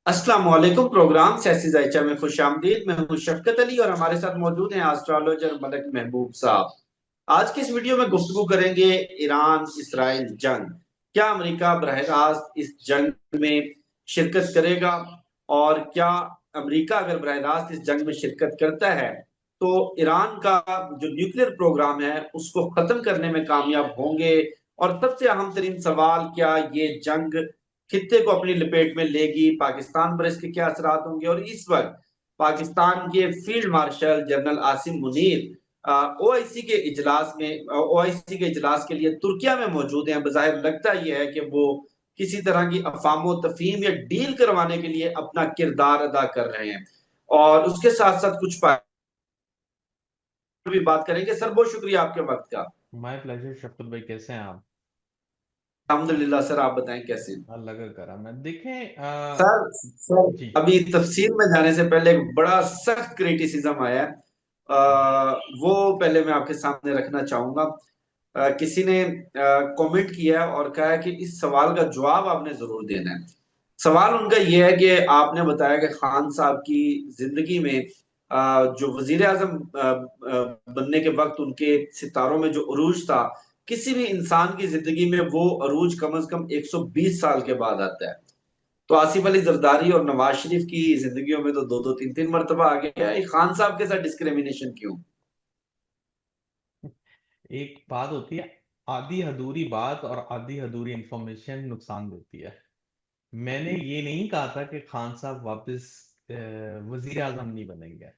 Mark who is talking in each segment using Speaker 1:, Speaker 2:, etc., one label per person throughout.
Speaker 1: अस्सलाम वालेकुम। प्रोग्राम सियासी जायचा में खुश आमदीद। मैं हूं शफकत अली और हमारे साथ मौजूद हैं एस्ट्रोलॉजर मलक महबूब साहब। आज की इस वीडियो में गुफ्तगू करेंगे ईरान इसराइल जंग। क्या अमेरिका बरह रास्त इस जंग में शिरकत करेगा? और क्या अमेरिका अगर बरह रास्त इस जंग में शिरकत करता है तो ईरान का जो न्यूक्लियर प्रोग्राम है उसको खत्म करने में कामयाब होंगे? और सबसे अहम तरीन सवाल, क्या ये जंग खित्ते को अपनी लपेट में लेगी? पाकिस्तान पर इसके क्या असरात होंगे? और इस वक्त पाकिस्तान के field marshal general Asim Munir OIC के इजलास में ओआईसी के इजलास के लिए तुर्किया में मौजूद हैं। बज़ाहिर लगता यह है कि वो किसी तरह की अफामो तफहीम या डील करवाने के लिए अपना किरदार अदा कर रहे हैं। और उसके साथ साथ कुछ भी बात करेंगे। सर, बहुत शुक्रिया आपके वक्त का।
Speaker 2: माय प्लेजर शफकत भाई, कैसे हैं आप?
Speaker 1: अल्हम्दुलिल्लाह। सर, आप बताएं कैसे हैं?
Speaker 2: अल्लाह का करम है। देखें
Speaker 1: सर सर,
Speaker 2: जी।
Speaker 1: अभी तफसील में जाने से पहले एक बड़ा सख्त क्रिटिसिज्म आया है। वो पहले मैं आपके सामने रखना चाहूंगा। किसी ने कमेंट किया है और कहा है कि इस सवाल का जवाब आपने जरूर देना है। सवाल उनका यह है कि आपने बताया कि खान साहब की जिंदगी में जो वजीर आजम बनने के वक्त उनके सितारों में जो अरूज था, किसी भी इंसान की जिंदगी में वो अरूज कम से कम 120 साल के बाद आता है। तो आसिफ अली जरदारी और नवाज शरीफ की जिंदगियों में तो दो दो तीन तीन मरतबा आ गया है। खान साहब के साथ डिस्क्रिमिनेशन क्यों?
Speaker 2: एक बात होती है, आधी अधूरी बात और आधी अधूरी इंफॉर्मेशन नुकसान देती है। मैंने ये नहीं कहा था कि खान साहब वापस वजीर आजम नहीं बनेंगे।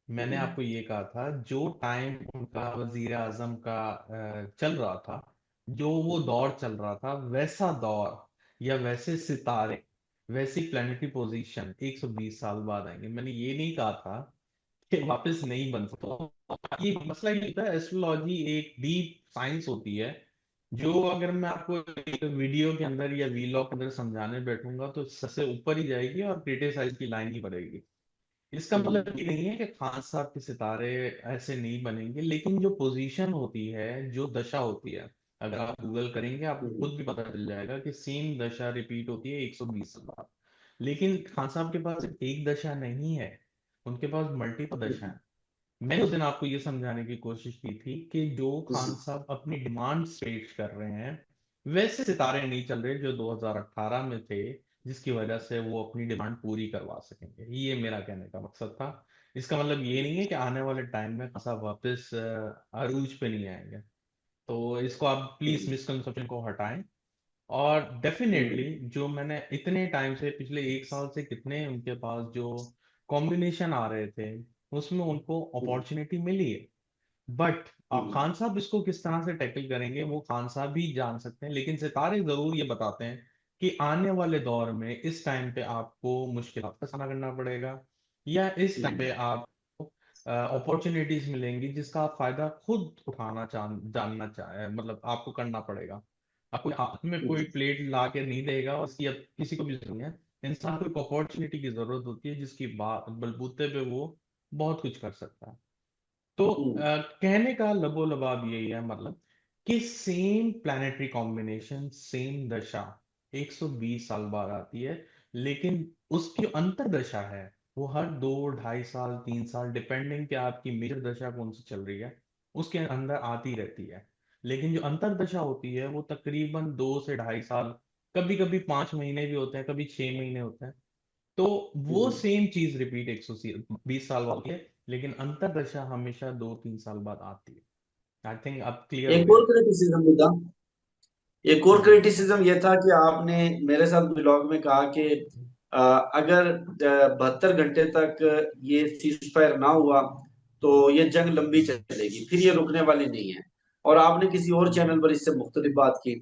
Speaker 2: मैंने आपको ये कहा था, जो टाइम उनका वजीर आजम का चल रहा था, जो वो दौर चल रहा था, वैसा दौर या वैसे सितारे, वैसी प्लानिटरी पोजीशन 120 साल बाद आएंगे। मैंने ये नहीं कहा था कि वापस नहीं बन सकता। ये मसला ये होता है, एस्ट्रोलॉजी एक डीप साइंस होती है, जो अगर मैं आपको एक वीडियो के अंदर या वीलॉग के अंदर समझाने बैठूंगा तो सबसे ऊपर ही जाएगी और क्रिटिसाइज की लाइन ही पड़ेगी। इसका मतलब ये नहीं है कि खान साहब के सितारे ऐसे नहीं बनेंगे, लेकिन जो पोजीशन होती है, जो दशा होती है, अगर आप गूगल करेंगे आपको खुद भी पता चल जाएगा कि सेम दशा रिपीट होती है 120 साल। लेकिन खान साहब के पास एक दशा नहीं है, उनके पास मल्टीपल दशा है। मैंने उस दिन आपको ये समझाने की कोशिश की थी कि जो खान साहब अपनी डिमांड्स पेश कर रहे हैं, वैसे सितारे नहीं चल रहे जो 2018 में थे, जिसकी वजह से वो अपनी डिमांड पूरी करवा सकेंगे। ये मेरा कहने का मकसद था। इसका मतलब ये नहीं है कि आने वाले टाइम में खान साहब वापस अरूज पे नहीं आएंगे। तो इसको आप प्लीज मिसकंसेप्शन को हटाएं। और डेफिनेटली जो मैंने इतने टाइम से, पिछले एक साल से कितने उनके पास जो कॉम्बिनेशन आ रहे थे, उसमें उनको अपॉर्चुनिटी मिली है। बट खान साहब इसको किस तरह से टैकल करेंगे वो खान साहब ही जान सकते हैं, लेकिन सितारे जरूर ये बताते हैं कि आने वाले दौर में इस टाइम पे आपको मुश्किल का सामना करना पड़ेगा, या इस टाइम पे आपको अपॉर्चुनिटीज मिलेंगी जिसका आप फायदा खुद उठाना जानना चाहे, मतलब आपको करना पड़ेगा। आपको हाथ में कोई प्लेट ला के नहीं देगा, उसकी अब किसी को भी जरूरत नहीं है। इंसान को एक अपॉर्चुनिटी की जरूरत होती है जिसकी बात बलबूते पे वो बहुत कुछ कर सकता है। तो कहने का लबो लबाब यही है, मतलब कि सेम प्लानिटरी कॉम्बिनेशन, सेम दशा 120 साल बाद आती है, लेकिन उसकी अंतर दशा है वो हर 2 ढाई साल 3 साल, डिपेंडिंग कि आपकी मेजर दशा कौन सी चल रही है, उसके अंदर आती रहती है। लेकिन जो अंतर दशा होती है वो तकरीबन 2 से ढाई साल, कभी कभी 5 महीने भी होते हैं, कभी 6 महीने होते हैं। तो वो सेम चीज रिपीट 120 साल होती है, लेकिन अंतर दशा हमेशा 2 3 साल बाद आती है। आई थिंक अब क्लियर हो
Speaker 1: एक
Speaker 2: गया।
Speaker 1: और क्रिटिसिज्म भी था। एक और
Speaker 2: जी।
Speaker 1: क्रिटिसिज्म ये था कि आपने मेरे साथ ब्लॉग में कहा कि अगर 72 घंटे तक ये सीज फायर ना हुआ तो ये जंग लंबी चलेगी, फिर ये रुकने वाली नहीं है। और आपने किसी और चैनल पर इससे मुख्तलिफ बात की।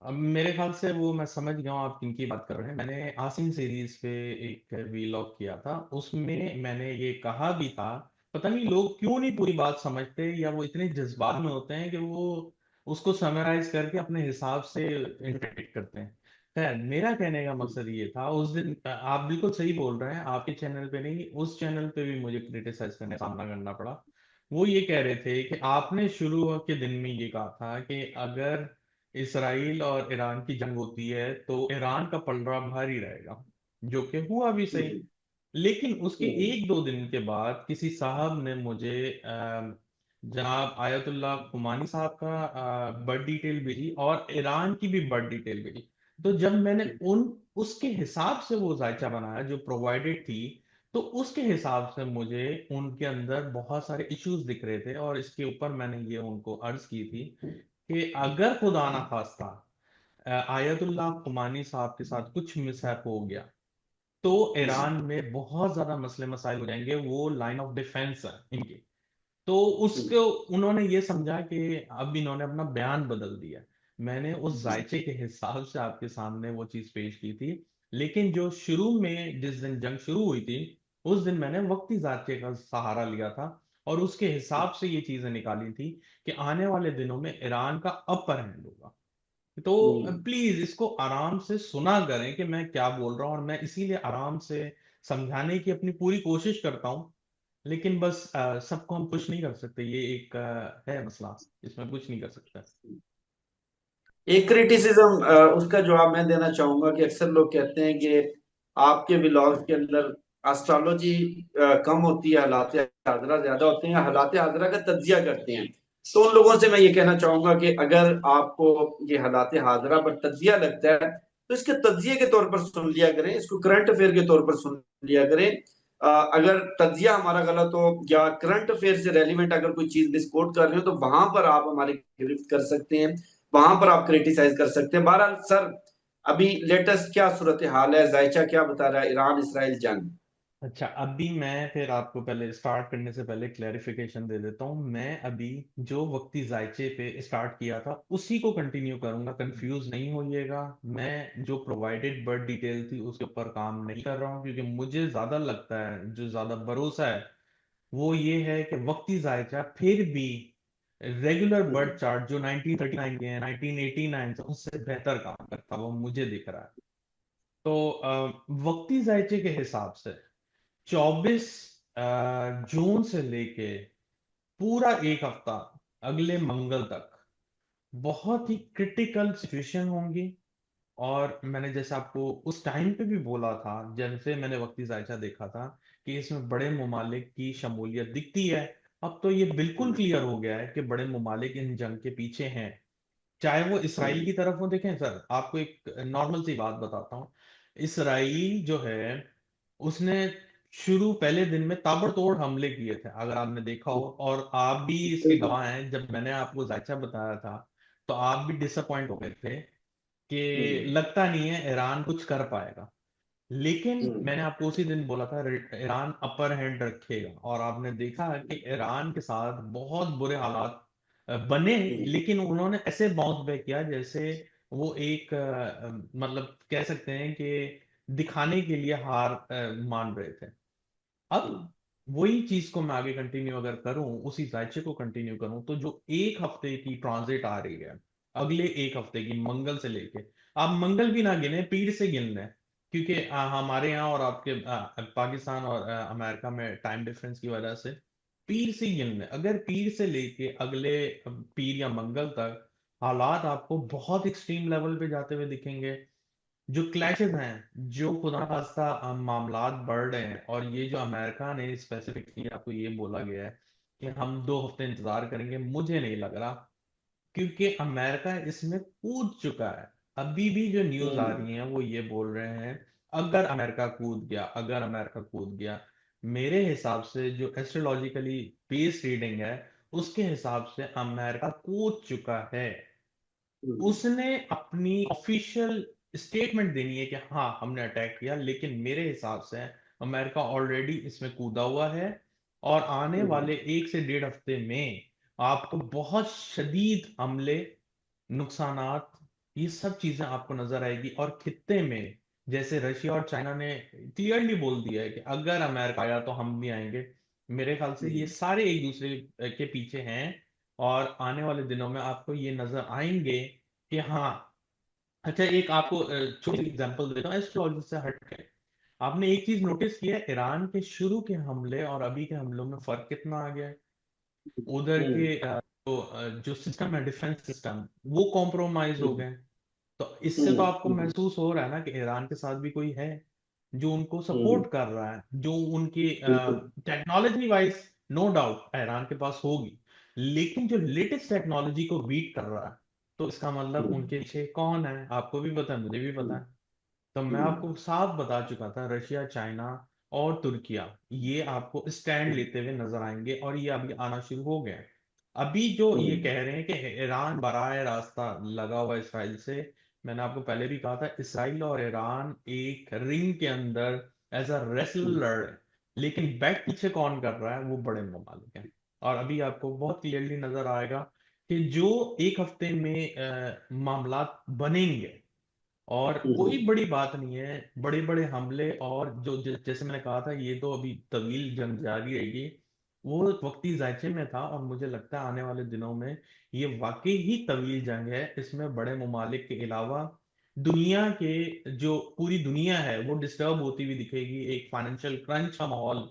Speaker 2: अब मेरे ख्याल से वो मैं समझ गया हूँ आप किनकी बात कर रहे हैं। मैंने आसिम सीरीज पे एक वीलॉग किया था, उसमें मैंने ये कहा भी था। पता नहीं लोग क्यों नहीं पूरी बात समझते, या वो इतने जज्बात में होते हैं कि वो उसको समराइज करके अपने हिसाब से इंटरप्रेट करते हैं। खैर, मेरा कहने का मकसद ये था उस दिन, आप बिल्कुल सही बोल रहे हैं, आपके चैनल पे नहीं, उस चैनल पे भी मुझे क्रिटिसाइज करने का सामना करना पड़ा। वो ये कह रहे थे कि आपने शुरू के दिन में ये कहा था कि अगर इसराइल और ईरान की जंग होती है तो ईरान का पलड़ा भारी रहेगा, जो कि हुआ भी सही।
Speaker 1: हम्म,
Speaker 2: लेकिन उसके
Speaker 1: हम्म,
Speaker 2: एक दो दिन के बाद किसी साहब ने मुझे जनाब आयतुल्लाह खुमानी साहब का बर्थ डिटेल भेजी और ईरान की भी बर्थ डिटेल भेजी। तो जब मैंने उन उसके हिसाब से वो जायचा बनाया जो प्रोवाइडेड थी, तो उसके हिसाब से मुझे उनके अंदर बहुत सारे इश्यूज दिख रहे थे, और इसके ऊपर मैंने ये उनको अर्ज की थी कि अगर खुदा ना खास्ता आयतुल्लाह खुमानी साहब के साथ कुछ मिसहैप हो गया, तो ईरान में बहुत ज्यादा मसले मसाइल हो जाएंगे। वो लाइन ऑफ डिफेंस है इनकी। तो उसको उन्होंने ये समझा कि अब इन्होंने अपना बयान बदल दिया। मैंने उस जायचे के हिसाब से आपके सामने वो चीज पेश की थी। लेकिन जो शुरू में जिस दिन जंग शुरू हुई थी, उस दिन मैंने वक्ती जायचे का सहारा लिया था, और उसके हिसाब से ये चीजें निकाली थी कि आने वाले दिनों में ईरान का अपर हैंड होगा। तो प्लीज इसको आराम से सुना करें कि मैं क्या बोल रहा हूँ, और मैं इसीलिए आराम से समझाने की अपनी पूरी कोशिश करता हूँ। लेकिन बस सबको हम पुश नहीं कर सकते, ये एक है मसला, इसमें कुछ नहीं कर सकते।
Speaker 1: एक क्रिटिसिज्म उसका जवाब मैं देना चाहूंगा कि अक्सर लोग कहते हैं कि आपके व्लॉग्स के अंदर एस्ट्रोलॉजी कम होती है, हालात हाजरा ज्यादा होते हैं, हालात हाजरा का तज्जिया करते हैं। तो उन लोगों से मैं ये कहना चाहूंगा कि अगर आपको ये हालात हाजरा पर तज्जिया लगता है तो इसके तज्जिए के तौर पर सुन लिया करें, इसको करंट अफेयर के तौर पर सुन लिया करें। अगर तज्जिया हमारा गलत हो या करंट अफेयर से रेलिवेंट अगर कोई चीज मिसकोट कर रहे हो तो वहां पर आप हमारी गिरफ्त कर सकते हैं, वहां पर आप क्रिटिसाइज कर सकते हैं। बहरहाल सर, अभी लेटेस्ट क्या सूरत हाल है, जायचा क्या बता रहा है ईरान इसराइल जंग?
Speaker 2: अच्छा, अभी मैं फिर आपको पहले स्टार्ट करने से पहले क्लैरिफिकेशन दे देता हूँ। मैं अभी जो वक्ती जायचे पे स्टार्ट किया था उसी को कंटिन्यू करूंगा, कंफ्यूज नहीं होइएगा। मैं जो प्रोवाइडेड बर्थ डिटेल थी उसके ऊपर काम नहीं कर रहा हूँ, क्योंकि मुझे ज्यादा लगता है, जो ज्यादा भरोसा है वो ये है कि वक्ती जायचा फिर भी रेगुलर बर्थ चार्ट जो 1939 के हैं, 1989 से उससे बेहतर काम करता, वो मुझे दिख रहा है। तो वक्ती जायचे के हिसाब से 24 जून से लेके पूरा एक हफ्ता अगले मंगल तक बहुत ही क्रिटिकल सिचुएशन होंगी। और मैंने जैसे आपको उस टाइम पे भी बोला था, जैसे मैंने वक्ती जायजा देखा था कि इसमें बड़े ममालिक की शमूलियत दिखती है। अब तो ये बिल्कुल क्लियर हो गया है कि बड़े ममालिक इन जंग के पीछे हैं, चाहे वो इसराइल की तरफ हो। देखें सर, आपको एक नॉर्मल सी बात बताता हूँ। इसराइल जो है उसने शुरू पहले दिन में ताबड़तोड़ हमले किए थे, अगर आपने देखा हो, और आप भी इसके गवाह हैं। जब मैंने आपको जायचा बताया था तो आप भी डिसअपॉइंट हो गए थे कि लगता नहीं है ईरान कुछ कर पाएगा। लेकिन मैंने आपको उसी दिन बोला था ईरान अपर हैंड रखेगा, और आपने देखा कि ईरान के साथ बहुत बुरे हालात बने। लेकिन उन्होंने ऐसे बाउंस बैक किया जैसे वो एक मतलब कह सकते हैं कि दिखाने के लिए हार मान रहे थे। अब वही चीज को मैं आगे कंटिन्यू अगर करूं, उसी जायचे को कंटिन्यू करूं, तो जो एक हफ्ते की ट्रांजिट आ रही है, अगले एक हफ्ते की, मंगल से लेके, आप मंगल भी ना गिने, पीर से गिन लें। क्योंकि हमारे यहाँ और आपके पाकिस्तान और अमेरिका में टाइम डिफरेंस की वजह से पीर से ही गिन लें। अगर पीर से लेके अगले पीर या मंगल तक हालात आपको बहुत एक्सट्रीम लेवल पे जाते हुए दिखेंगे। जो क्लैशेस हैं, जो खुदा ना खास्ता मामलात बढ़ रहे हैं, और ये जो अमेरिका ने स्पेसिफिकली आपको ये बोला गया है कि हम 2 हफ्ते इंतजार करेंगे, मुझे नहीं लग रहा, क्योंकि अमेरिका इसमें कूद चुका है। अभी भी जो न्यूज आ रही है वो ये बोल रहे हैं अगर अमेरिका कूद गया, अगर अमेरिका कूद गया। मेरे हिसाब से जो एस्ट्रोलॉजिकली बेस्ड रीडिंग है उसके हिसाब से अमेरिका कूद चुका है। उसने अपनी ऑफिशियल स्टेटमेंट देनी है कि हाँ हमने अटैक किया, लेकिन मेरे हिसाब से अमेरिका ऑलरेडी इसमें कूदा हुआ है। और आने वाले 1 से 1.5 हफ्ते में आपको बहुत शदीद हमले, नुकसानात, ये सब चीजें आपको नजर आएगी। और खित्ते में जैसे रशिया और चाइना ने क्लियरली बोल दिया है कि अगर अमेरिका आया तो हम भी आएंगे, मेरे ख्याल से ये सारे एक दूसरे के पीछे हैं। और आने वाले दिनों में आपको ये नजर आएंगे कि हाँ। अच्छा, एक आपको छोटी सी एग्जांपल देता हूँ एस्ट्रोलॉजी से हट के। आपने एक चीज नोटिस किया है, ईरान के शुरू के हमले और अभी के हमलों में फर्क कितना आ गया है? उधर के जो सिस्टम है, डिफेंस सिस्टम, वो कॉम्प्रोमाइज हो गए। तो इससे तो आपको
Speaker 1: हम्म।
Speaker 2: महसूस हो रहा है ना कि ईरान के साथ भी कोई है जो उनको
Speaker 1: हम्म।
Speaker 2: सपोर्ट कर रहा है, जो उनकी
Speaker 1: बिल्कुल।
Speaker 2: Technology wise no doubt Iran के पास होगी, लेकिन जो लेटेस्ट टेक्नोलॉजी को बीट कर रहा है, तो इसका मतलब
Speaker 1: हम्म।
Speaker 2: उनके पीछे कौन है, आपको भी पता है, मुझे भी पता
Speaker 1: हम्म।
Speaker 2: है। तो मैं
Speaker 1: हम्म।
Speaker 2: आपको साफ बता चुका था, रशिया, चाइना और तुर्किया, ये आपको स्टैंड लेते हुए नजर आएंगे, और ये अभी आना शुरू हो गया है। अभी जो ये
Speaker 1: हम्म।
Speaker 2: कह रहे हैं कि ईरान बराह रास्ता लगा हुआ है इसराइल से, मैंने आपको पहले भी कहा था, इसराइल और ईरान एक रिंग के अंदर एज अ रेसलर
Speaker 1: हम्म।
Speaker 2: लड़ रहे हैं, लेकिन बैक पीछे कौन कर रहा है, वो बड़े ममालिक हैं। और अभी आपको बहुत क्लियरली नजर आएगा कि जो एक हफ्ते में मामलात बनेंगे, और कोई
Speaker 1: हम्म।
Speaker 2: बड़ी बात नहीं है, बड़े बड़े हमले, और जो जैसे मैंने कहा था, ये तो अभी तवील जंग जारी रहेगी, वो वक्ती जायचे में था, और मुझे लगता है आने वाले दिनों में ये वाकई ही तवील जंग है। इसमें बड़े ममालिक के अलावा दुनिया के, जो पूरी दुनिया है, वो डिस्टर्ब होती हुई दिखेगी, एक फाइनेंशियल क्रंच का माहौल,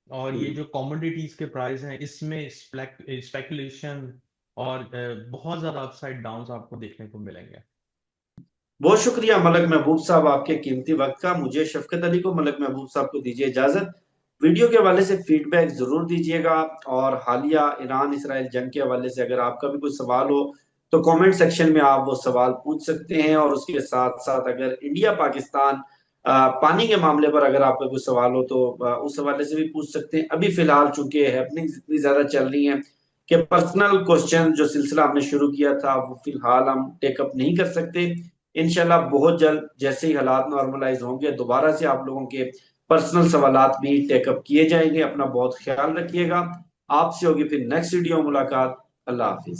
Speaker 2: और ये
Speaker 1: हम्म।
Speaker 2: जो कमोडिटीज के प्राइस हैं, इसमें स्पेकुलेशन, और बहुत ज्यादा अपसाइड डाउन्स आपको देखने को मिलेंगे।
Speaker 1: बहुत शुक्रिया मलक महबूब साहब आपके कीमती वक्त का। मुझे शफकत अली को, मलक महबूब साहब को दीजिए इजाजत। वीडियो के हवाले से फीडबैक जरूर दीजिएगा, और हालिया ईरान इसराइल जंग के हवाले से अगर आपका भी कोई सवाल हो तो कमेंट सेक्शन में आप वो सवाल पूछ सकते हैं। और उसके साथ साथ अगर इंडिया पाकिस्तान पानी के मामले पर अगर आपका कोई सवाल हो तो उस हवाले से भी पूछ सकते हैं। अभी फिलहाल चूंकि हैपनिंग्स इतनी ज्यादा चल रही हैं कि पर्सनल क्वेश्चन जो सिलसिला हमने शुरू किया था वो फिलहाल हम टेकअप नहीं कर सकते। इंशाल्लाह बहुत जल्द जैसे ही हालात नॉर्मलाइज होंगे दोबारा से आप लोगों के पर्सनल सवालात भी टेकअप किए जाएंगे। अपना बहुत ख्याल रखिएगा। आपसे होगी फिर नेक्स्ट वीडियो मुलाकात। अल्लाह हाफिज।